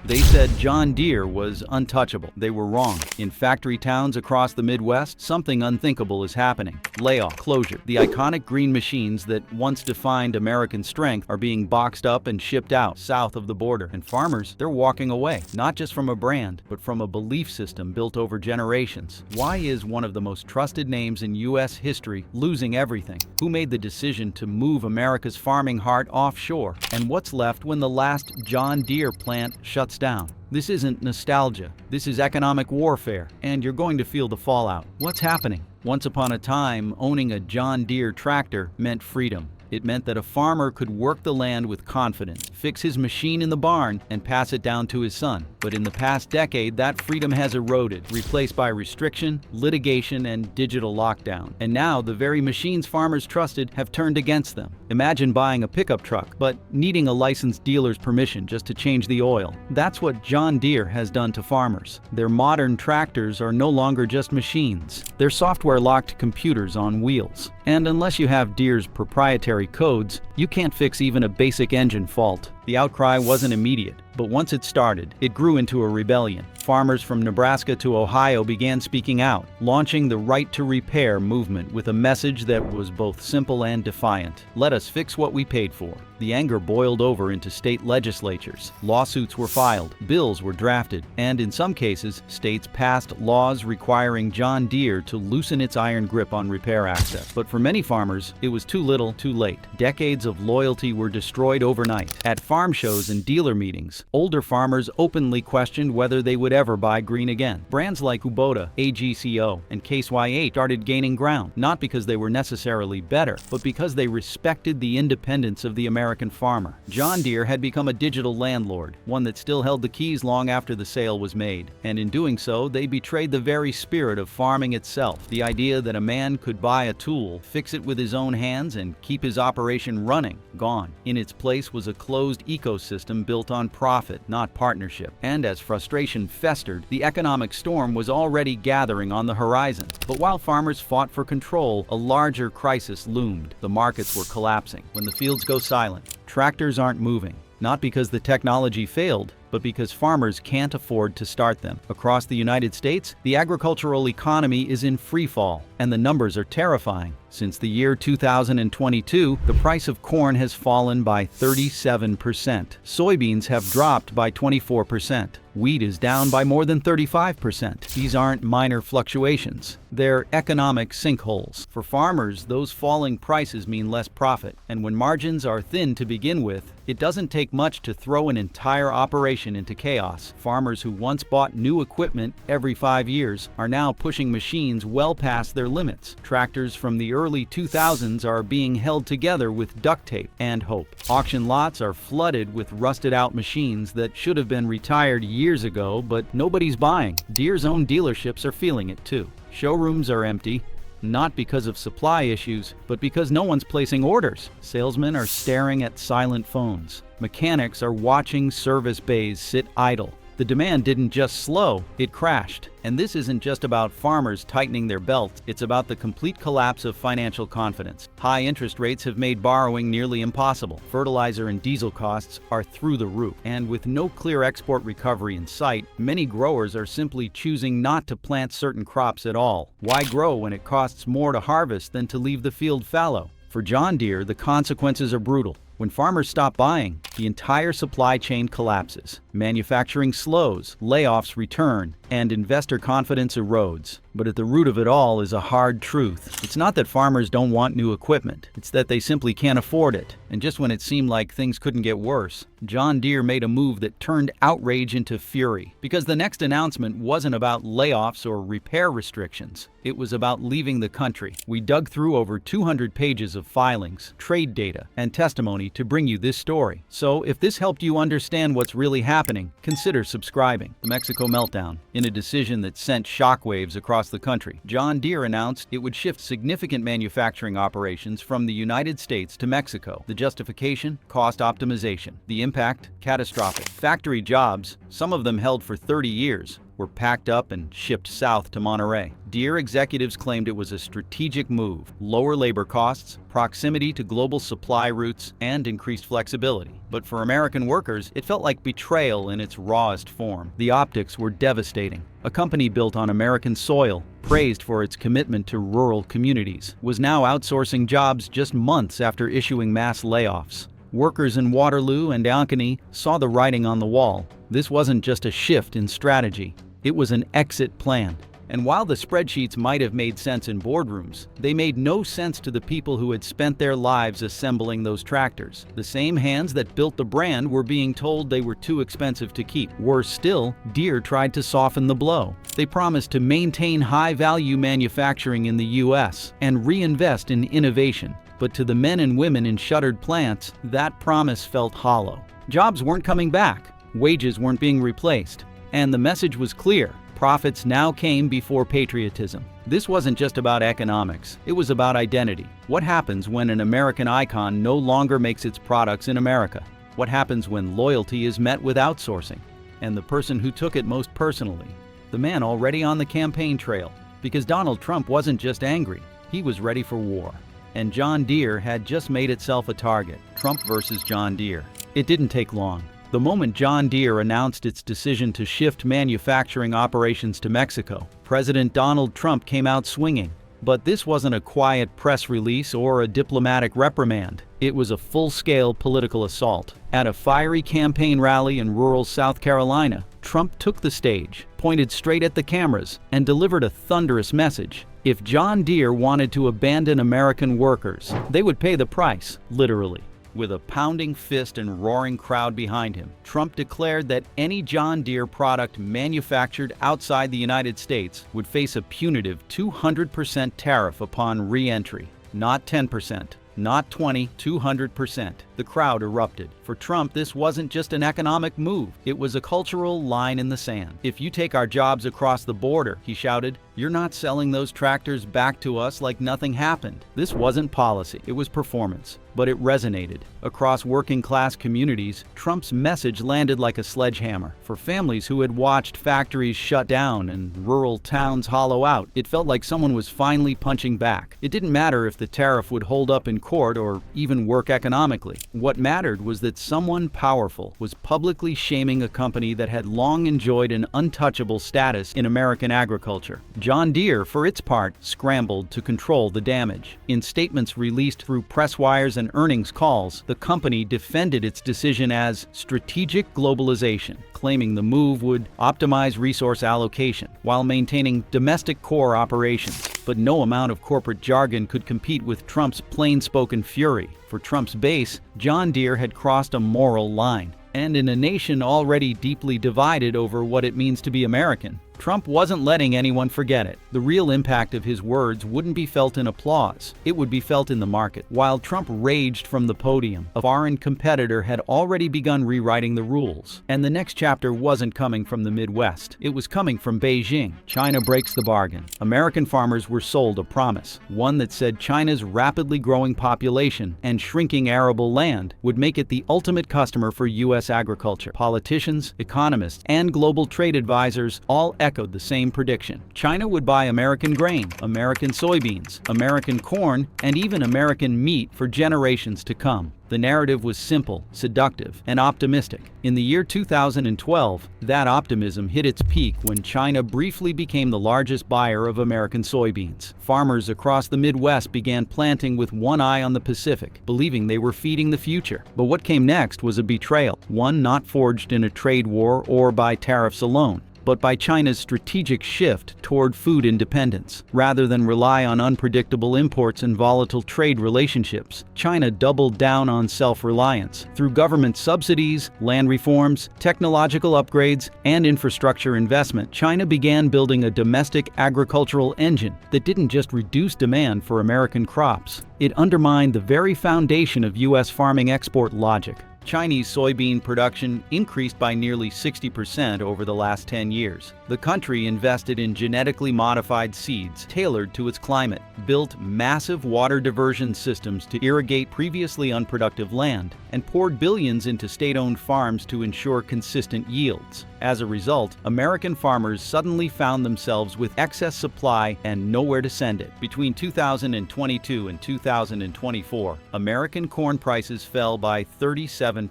They said John Deere was untouchable. They were wrong. In factory towns across the Midwest, something unthinkable is happening. Layoff, closure. The iconic green machines that once defined American strength are being boxed up and shipped out south of the border. And farmers, they're walking away, not just from a brand, but from a belief system built over generations. Why is one of the most trusted names in U.S. history losing everything? Who made the decision to move America's farming heart offshore? And what's left when the last John Deere plant shuts down? This isn't nostalgia. This is economic warfare, and you're going to feel the fallout. What's happening? Once upon a time, owning a John Deere tractor meant freedom. It meant that a farmer could work the land with confidence, fix his machine in the barn, and pass it down to his son. But in the past decade, that freedom has eroded, replaced by restriction, litigation, and digital lockdown. And now, the very machines farmers trusted have turned against them. Imagine buying a pickup truck, but needing a licensed dealer's permission just to change the oil. That's what John Deere has done to farmers. Their modern tractors are no longer just machines. They're software-locked computers on wheels. And unless you have Deere's proprietary codes, you can't fix even a basic engine fault. The outcry wasn't immediate, but once it started, it grew into a rebellion. Farmers from Nebraska to Ohio began speaking out, launching the Right to Repair movement with a message that was both simple and defiant. Let us fix what we paid for. The anger boiled over into state legislatures. Lawsuits were filed, bills were drafted, and in some cases, states passed laws requiring John Deere to loosen its iron grip on repair access. But for many farmers, it was too little, too late. Decades of loyalty were destroyed overnight. At farm shows and dealer meetings, older farmers openly questioned whether they would ever buy green again. Brands like Kubota, AGCO, and Case IH started gaining ground, not because they were necessarily better, but because they respected the independence of the American farmer. John Deere had become a digital landlord, one that still held the keys long after the sale was made. And in doing so, they betrayed the very spirit of farming itself, the idea that a man could buy a tool, fix it with his own hands, and keep his operation running. Gone. In its place was a closed ecosystem built on profit, not partnership. And as frustration festered, the economic storm was already gathering on the horizon. But while farmers fought for control, a larger crisis loomed. The markets were collapsing. When the fields go silent, tractors aren't moving. Not because the technology failed, but because farmers can't afford to start them. Across the United States, the agricultural economy is in free fall, and the numbers are terrifying. Since the year 2022, the price of corn has fallen by 37%. Soybeans have dropped by 24%. Wheat is down by more than 35%. These aren't minor fluctuations. They're economic sinkholes. For farmers, those falling prices mean less profit. And when margins are thin to begin with, it doesn't take much to throw an entire operation into chaos. Farmers who once bought new equipment every 5 years are now pushing machines well past their limits. Tractors from the early 2000s are being held together with duct tape and hope. Auction lots are flooded with rusted-out machines that should have been retired years ago, but nobody's buying. Deere's own dealerships are feeling it too. Showrooms are empty, not because of supply issues, but because no one's placing orders. Salesmen are staring at silent phones. Mechanics are watching service bays sit idle. The demand didn't just slow, it crashed. And this isn't just about farmers tightening their belts, it's about the complete collapse of financial confidence. High interest rates have made borrowing nearly impossible. Fertilizer and diesel costs are through the roof. And with no clear export recovery in sight, many growers are simply choosing not to plant certain crops at all. Why grow when it costs more to harvest than to leave the field fallow? For John Deere, the consequences are brutal. When farmers stop buying, the entire supply chain collapses. Manufacturing slows, layoffs return, and investor confidence erodes. But at the root of it all is a hard truth. It's not that farmers don't want new equipment, it's that they simply can't afford it. And just when it seemed like things couldn't get worse, John Deere made a move that turned outrage into fury. Because the next announcement wasn't about layoffs or repair restrictions. It was about leaving the country. We dug through over 200 pages of filings, trade data, and testimony to bring you this story. So if this helped you understand what's really happening, consider subscribing. The Mexico meltdown. In a decision that sent shockwaves across the country, John Deere announced it would shift significant manufacturing operations from the United States to Mexico. The justification? Cost optimization. The impact? Catastrophic. Factory jobs, some of them held for 30 years, were packed up and shipped south to Monterey. Deere executives claimed it was a strategic move: lower labor costs, proximity to global supply routes, and increased flexibility. But for American workers, it felt like betrayal in its rawest form. The optics were devastating. A company built on American soil, praised for its commitment to rural communities, was now outsourcing jobs just months after issuing mass layoffs. Workers in Waterloo and Ankeny saw the writing on the wall. This wasn't just a shift in strategy, it was an exit plan. And while the spreadsheets might have made sense in boardrooms, they made no sense to the people who had spent their lives assembling those tractors. The same hands that built the brand were being told they were too expensive to keep. Worse still, Deere tried to soften the blow. They promised to maintain high-value manufacturing in the U.S. and reinvest in innovation. But to the men and women in shuttered plants, that promise felt hollow. Jobs weren't coming back, wages weren't being replaced, and the message was clear: profits now came before patriotism. This wasn't just about economics, it was about identity. What happens when an American icon no longer makes its products in America? What happens when loyalty is met with outsourcing? And the person who took it most personally, the man already on the campaign trail, because Donald Trump wasn't just angry, he was ready for war. And John Deere had just made itself a target. Trump versus John Deere. It didn't take long. The moment John Deere announced its decision to shift manufacturing operations to Mexico, President Donald Trump came out swinging. But this wasn't a quiet press release or a diplomatic reprimand. It was a full-scale political assault. At a fiery campaign rally in rural South Carolina, Trump took the stage, pointed straight at the cameras, and delivered a thunderous message. If John Deere wanted to abandon American workers, they would pay the price, literally. With a pounding fist and roaring crowd behind him, Trump declared that any John Deere product manufactured outside the United States would face a punitive 200% tariff upon re-entry. Not 10%, not 20, 200%. The crowd erupted. For Trump, this wasn't just an economic move, it was a cultural line in the sand. If you take our jobs across the border, he shouted, you're not selling those tractors back to us like nothing happened. This wasn't policy, it was performance. But it resonated. Across working-class communities, Trump's message landed like a sledgehammer. For families who had watched factories shut down and rural towns hollow out, it felt like someone was finally punching back. It didn't matter if the tariff would hold up in court or even work economically. What mattered was that someone powerful was publicly shaming a company that had long enjoyed an untouchable status in American agriculture. John Deere, for its part, scrambled to control the damage. In statements released through press wires and earnings calls, the company defended its decision as strategic globalization, claiming the move would optimize resource allocation while maintaining domestic core operations. But no amount of corporate jargon could compete with Trump's plain-spoken fury. For Trump's base, John Deere had crossed a moral line. And in a nation already deeply divided over what it means to be American, Trump wasn't letting anyone forget it. The real impact of his words wouldn't be felt in applause. It would be felt in the market. While Trump raged from the podium, a foreign competitor had already begun rewriting the rules. And the next chapter wasn't coming from the Midwest. It was coming from Beijing. China breaks the bargain. American farmers were sold a promise, one that said China's rapidly growing population and shrinking arable land would make it the ultimate customer for U.S. agriculture. Politicians, economists, and global trade advisors all echoed the same prediction. China would buy American grain, American soybeans, American corn, and even American meat for generations to come. The narrative was simple, seductive, and optimistic. In the year 2012, that optimism hit its peak when China briefly became the largest buyer of American soybeans. Farmers across the Midwest began planting with one eye on the Pacific, believing they were feeding the future. But what came next was a betrayal, one not forged in a trade war or by tariffs alone, but by China's strategic shift toward food independence. Rather than rely on unpredictable imports and volatile trade relationships, China doubled down on self-reliance. Through government subsidies, land reforms, technological upgrades, and infrastructure investment, China began building a domestic agricultural engine that didn't just reduce demand for American crops. It undermined the very foundation of U.S. farming export logic. Chinese soybean production increased by nearly 60% over the last 10 years. The country invested in genetically modified seeds tailored to its climate, built massive water diversion systems to irrigate previously unproductive land, and poured billions into state-owned farms to ensure consistent yields. As a result, American farmers suddenly found themselves with excess supply and nowhere to send it. Between 2022 and 2024, American corn prices fell by 37%,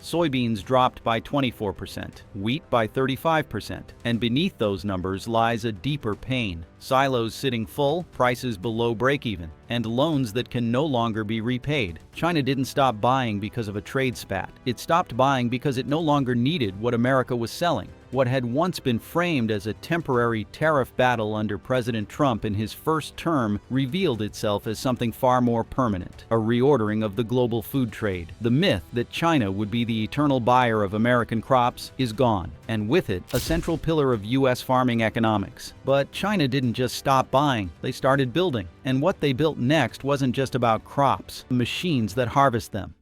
soybeans dropped by 24%, wheat by 35%, and beneath those numbers lies a deeper pain. Silos sitting full, prices below break-even, and loans that can no longer be repaid. China didn't stop buying because of a trade spat. It stopped buying because it no longer needed what America was selling. What had once been framed as a temporary tariff battle under President Trump in his first term revealed itself as something far more permanent, a reordering of the global food trade. The myth that China would be the eternal buyer of American crops is gone, and with it, a central pillar of U.S. farming economics. But China didn't just stop buying, they started building. And what they built next wasn't just about crops, machines that harvest them.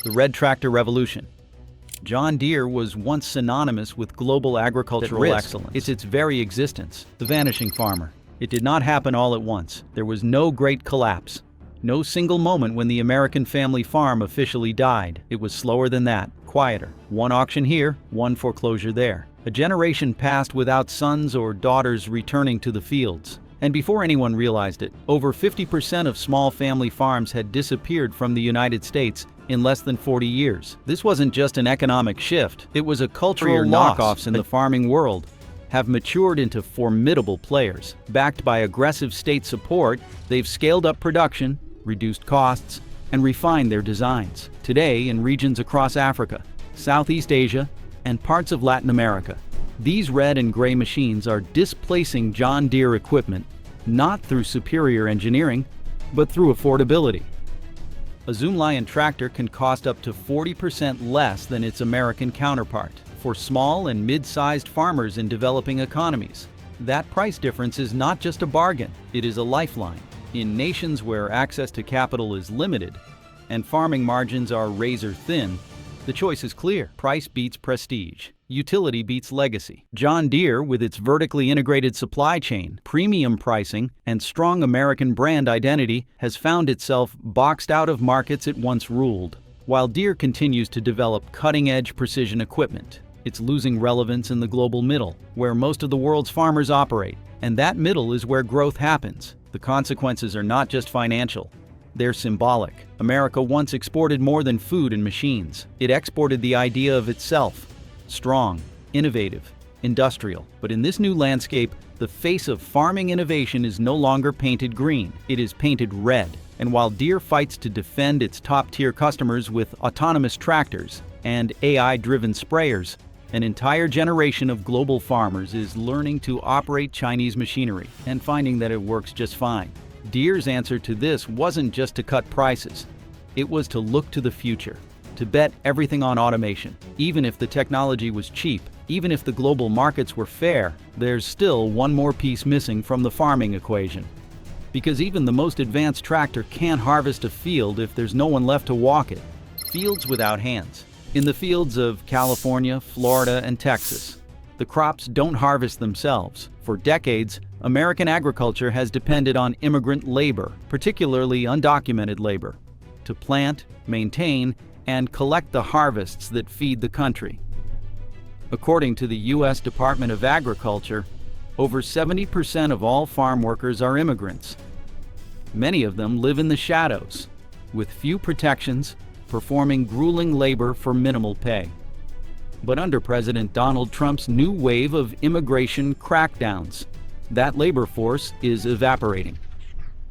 The Red Tractor Revolution. John Deere was once synonymous with global agricultural excellence. It's its very existence. The vanishing farmer. It did not happen all at once. There was no great collapse. No single moment when the American family farm officially died. It was slower than that, quieter. One auction here, one foreclosure there. A generation passed without sons or daughters returning to the fields. And before anyone realized it, over 50% of small family farms had disappeared from the United States in less than 40 years. This wasn't just an economic shift, it was a cultural loss. Knockoffs in the farming world have matured into formidable players. Backed by aggressive state support, they've scaled up production, reduced costs, and refined their designs. Today, in regions across Africa, Southeast Asia, and parts of Latin America, these red and gray machines are displacing John Deere equipment, not through superior engineering, but through affordability. A Zoomlion tractor can cost up to 40% less than its American counterpart. For small and mid-sized farmers in developing economies, that price difference is not just a bargain, it is a lifeline. In nations where access to capital is limited and farming margins are razor-thin, the choice is clear. Price beats prestige. Utility beats legacy. John Deere, with its vertically integrated supply chain, premium pricing, and strong American brand identity, has found itself boxed out of markets it once ruled. While Deere continues to develop cutting-edge precision equipment, it's losing relevance in the global middle, where most of the world's farmers operate. And that middle is where growth happens. The consequences are not just financial. They're symbolic. America once exported more than food and machines. It exported the idea of itself. Strong, innovative, industrial. But in this new landscape, the face of farming innovation is no longer painted green. It is painted red. And while Deere fights to defend its top-tier customers with autonomous tractors and AI-driven sprayers, an entire generation of global farmers is learning to operate Chinese machinery and finding that it works just fine. Deere's answer to this wasn't just to cut prices. It was to look to the future, to bet everything on automation. Even if the technology was cheap, even if the global markets were fair, there's still one more piece missing from the farming equation. Because even the most advanced tractor can't harvest a field if there's no one left to walk it. Fields without hands. In the fields of California, Florida, and Texas, the crops don't harvest themselves. For decades, American agriculture has depended on immigrant labor, particularly undocumented labor, to plant, maintain, and collect the harvests that feed the country. According to the U.S. Department of Agriculture, over 70% of all farm workers are immigrants. Many of them live in the shadows, with few protections, performing grueling labor for minimal pay. But under President Donald Trump's new wave of immigration crackdowns, that labor force is evaporating.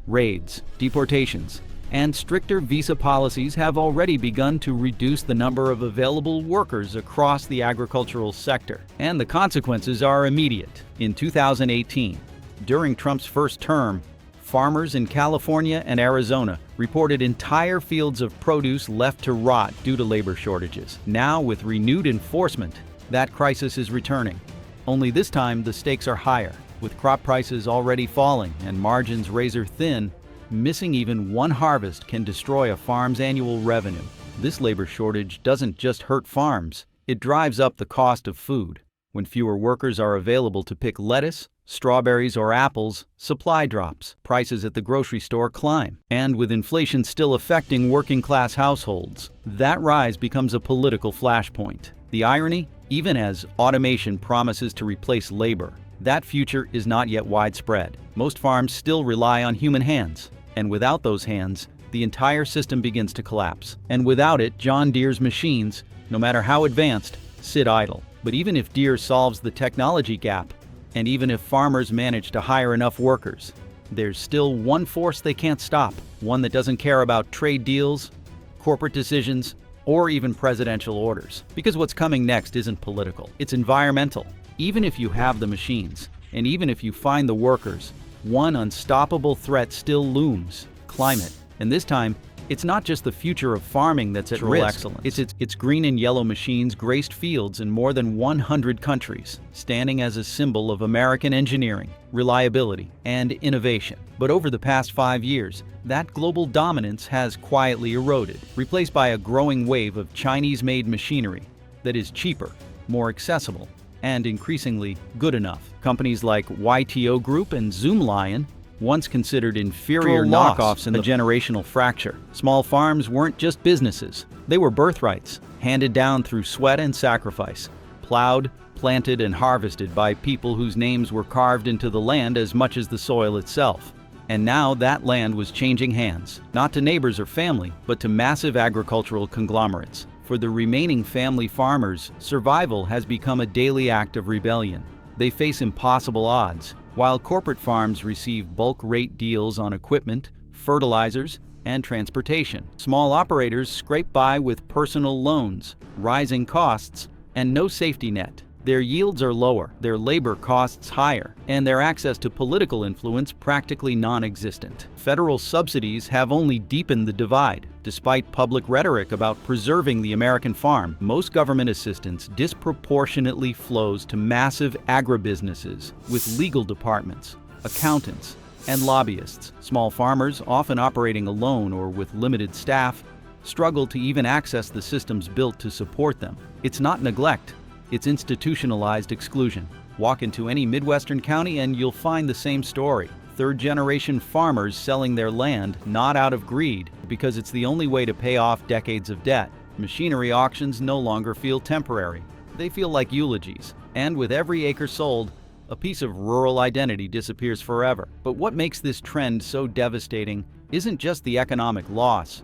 Raids, deportations, and stricter visa policies have already begun to reduce the number of available workers across the agricultural sector, and the consequences are immediate. In 2018, during Trump's first term, farmers in California and Arizona reported entire fields of produce left to rot due to labor shortages. Now, with renewed enforcement, that crisis is returning. Only this time, the stakes are higher. With crop prices already falling and margins razor thin, missing even one harvest can destroy a farm's annual revenue. This labor shortage doesn't just hurt farms, it drives up the cost of food. When fewer workers are available to pick lettuce, strawberries, or apples, supply drops, prices at the grocery store climb, and with inflation still affecting working-class households, that rise becomes a political flashpoint. The irony? Even as automation promises to replace labor, that future is not yet widespread. Most farms still rely on human hands, and without those hands, the entire system begins to collapse. And without it, John Deere's machines, no matter how advanced, sit idle. But even if Deere solves the technology gap, and even if farmers manage to hire enough workers, there's still one force they can't stop, one that doesn't care about trade deals, corporate decisions, or even presidential orders. Because what's coming next isn't political, it's environmental. Even if you have the machines, and even if you find the workers, one unstoppable threat still looms: climate. And this time, it's not just the future of farming that's at risk. It's green and yellow machines graced fields in more than 100 countries, standing as a symbol of American engineering, reliability, and innovation. But over the past 5 years, that global dominance has quietly eroded, replaced by a growing wave of Chinese-made machinery that is cheaper, more accessible, and increasingly good enough. Companies like YTO Group and Zoomlion, once considered inferior knockoffs in the generational fracture. Small farms weren't just businesses, they were birthrights, handed down through sweat and sacrifice, plowed, planted, and harvested by people whose names were carved into the land as much as the soil itself. And now that land was changing hands, not to neighbors or family, but to massive agricultural conglomerates. For the remaining family farmers, survival has become a daily act of rebellion. They face impossible odds, while corporate farms receive bulk rate deals on equipment, fertilizers, and transportation. Small operators scrape by with personal loans, rising costs, and no safety net. Their yields are lower, their labor costs higher, and their access to political influence practically non-existent. Federal subsidies have only deepened the divide. Despite public rhetoric about preserving the American farm, most government assistance disproportionately flows to massive agribusinesses with legal departments, accountants, and lobbyists. Small farmers, often operating alone or with limited staff, struggle to even access the systems built to support them. It's not neglect. It's institutionalized exclusion. Walk into any Midwestern county and you'll find the same story. Third-generation farmers selling their land not out of greed, because it's the only way to pay off decades of debt. Machinery auctions no longer feel temporary. They feel like eulogies. And with every acre sold, a piece of rural identity disappears forever. But what makes this trend so devastating isn't just the economic loss,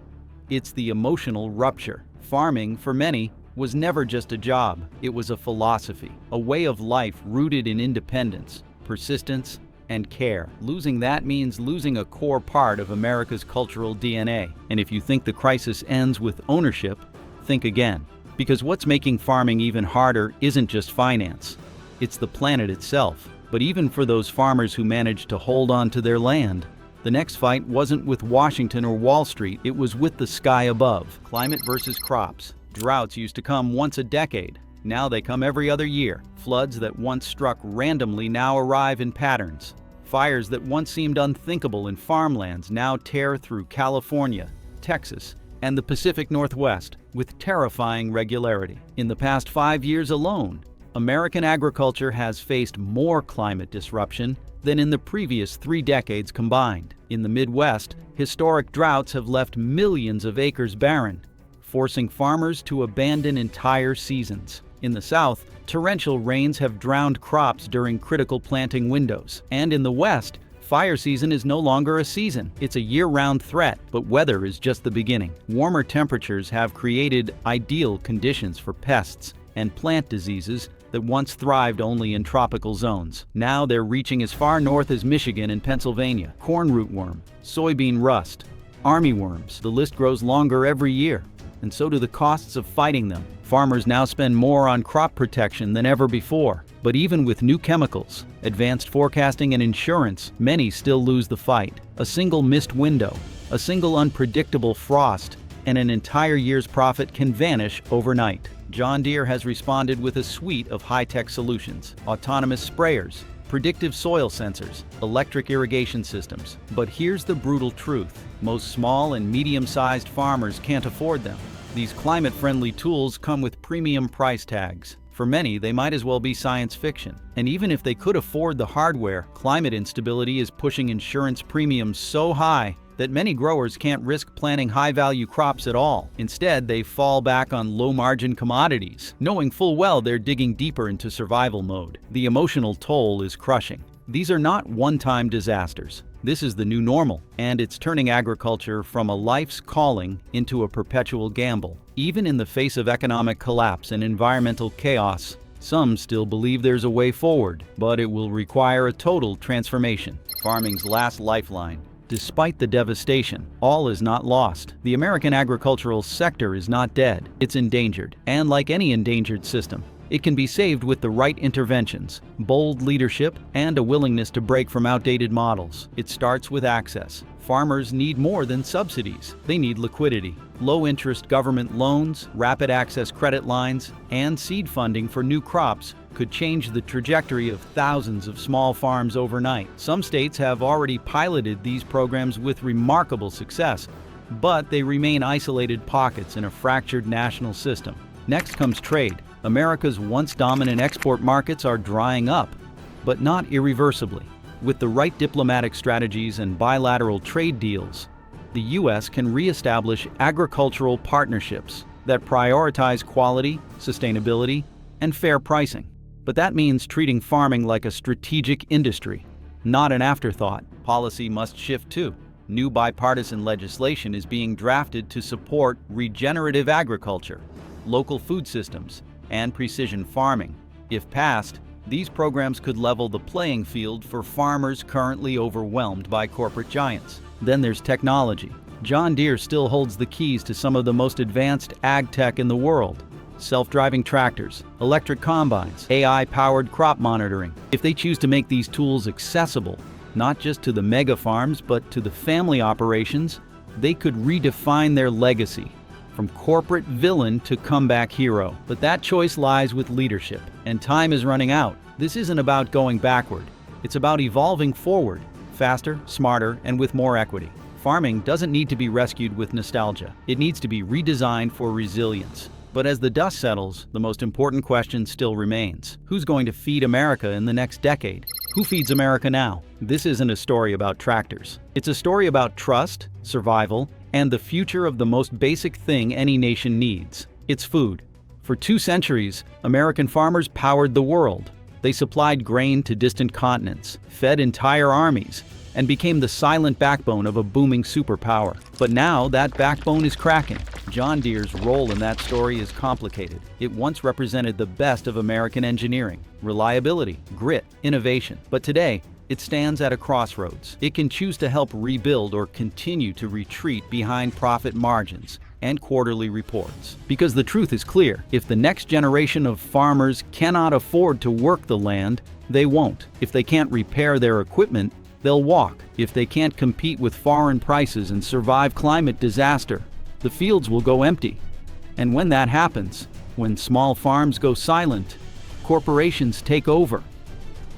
it's the emotional rupture. Farming, for many, was never just a job. It was a philosophy, a way of life rooted in independence, persistence, and care. Losing that means losing a core part of America's cultural DNA. And if you think the crisis ends with ownership, think again. Because what's making farming even harder isn't just finance, it's the planet itself. But even for those farmers who managed to hold on to their land, the next fight wasn't with Washington or Wall Street, it was with the sky above. Climate versus crops. Droughts used to come once a decade. Now they come every other year. Floods that once struck randomly now arrive in patterns. Fires that once seemed unthinkable in farmlands now tear through California, Texas, and the Pacific Northwest with terrifying regularity. In the past 5 years alone, American agriculture has faced more climate disruption than in the previous 3 decades combined. In the Midwest, historic droughts have left millions of acres barren, forcing farmers to abandon entire seasons. In the South, torrential rains have drowned crops during critical planting windows. And in the West, fire season is no longer a season. It's a year-round threat, but weather is just the beginning. Warmer temperatures have created ideal conditions for pests and plant diseases that once thrived only in tropical zones. Now they're reaching as far north as Michigan and Pennsylvania. Corn rootworm, soybean rust, armyworms. The list grows longer every year, and so do the costs of fighting them. Farmers now spend more on crop protection than ever before. But even with new chemicals, advanced forecasting, and insurance, many still lose the fight. A single missed window, a single unpredictable frost, and an entire year's profit can vanish overnight. John Deere has responded with a suite of high-tech solutions: autonomous sprayers, predictive soil sensors, electric irrigation systems. But here's the brutal truth: most small and medium-sized farmers can't afford them. These climate-friendly tools come with premium price tags. For many, they might as well be science fiction. And even if they could afford the hardware, climate instability is pushing insurance premiums so high that many growers can't risk planting high-value crops at all. Instead, they fall back on low-margin commodities, knowing full well they're digging deeper into survival mode. The emotional toll is crushing. These are not one-time disasters. This is the new normal, and it's turning agriculture from a life's calling into a perpetual gamble. Even in the face of economic collapse and environmental chaos, some still believe there's a way forward, but it will require a total transformation. Farming's last lifeline. Despite the devastation, all is not lost. The American agricultural sector is not dead. It's endangered, and like any endangered system, it can be saved with the right interventions, bold leadership, and a willingness to break from outdated models. It starts with access. Farmers need more than subsidies. They need liquidity. Low-interest government loans, rapid access credit lines, and seed funding for new crops could change the trajectory of thousands of small farms overnight. Some states have already piloted these programs with remarkable success, but they remain isolated pockets in a fractured national system. Next comes trade. America's once dominant export markets are drying up, but not irreversibly. With the right diplomatic strategies and bilateral trade deals, the U.S. can reestablish agricultural partnerships that prioritize quality, sustainability, and fair pricing. But that means treating farming like a strategic industry, not an afterthought. Policy must shift too. New bipartisan legislation is being drafted to support regenerative agriculture, local food systems, and precision farming. If passed, these programs could level the playing field for farmers currently overwhelmed by corporate giants. Then there's technology. John Deere still holds the keys to some of the most advanced ag tech in the world. Self-driving tractors, electric combines, AI-powered crop monitoring. If they choose to make these tools accessible, not just to the mega farms, but to the family operations, they could redefine their legacy, from corporate villain to comeback hero. But that choice lies with leadership, and time is running out. This isn't about going backward. It's about evolving forward, faster, smarter, and with more equity. Farming doesn't need to be rescued with nostalgia. It needs to be redesigned for resilience. But as the dust settles, the most important question still remains. Who's going to feed America in the next decade? Who feeds America now? This isn't a story about tractors. It's a story about trust, survival, and the future of the most basic thing any nation needs. It's food. For 2 centuries, American farmers powered the world. They supplied grain to distant continents, fed entire armies, and became the silent backbone of a booming superpower. But now that backbone is cracking. John Deere's role in that story is complicated. It once represented the best of American engineering, reliability, grit, innovation. But today, it stands at a crossroads. It can choose to help rebuild or continue to retreat behind profit margins and quarterly reports. Because the truth is clear, if the next generation of farmers cannot afford to work the land, they won't. If they can't repair their equipment, they'll walk. If they can't compete with foreign prices and survive climate disaster, the fields will go empty. And when that happens, when small farms go silent, corporations take over.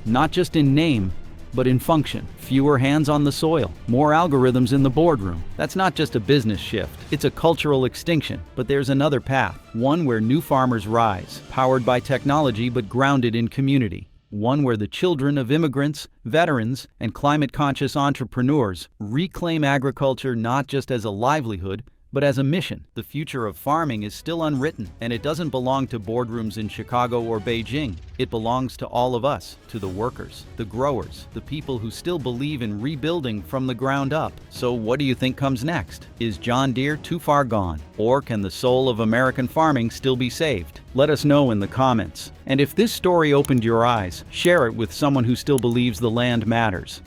Not just in name, but in function. Fewer hands on the soil, more algorithms in the boardroom. That's not just a business shift, it's a cultural extinction. But there's another path, one where new farmers rise, powered by technology but grounded in community. One where the children of immigrants, veterans, and climate-conscious entrepreneurs reclaim agriculture not just as a livelihood, but as a mission. The future of farming is still unwritten, and it doesn't belong to boardrooms in Chicago or Beijing. It belongs to all of us, to the workers, the growers, the people who still believe in rebuilding from the ground up. So what do you think comes next? Is John Deere too far gone? Or can the soul of American farming still be saved? Let us know in the comments. And if this story opened your eyes, share it with someone who still believes the land matters.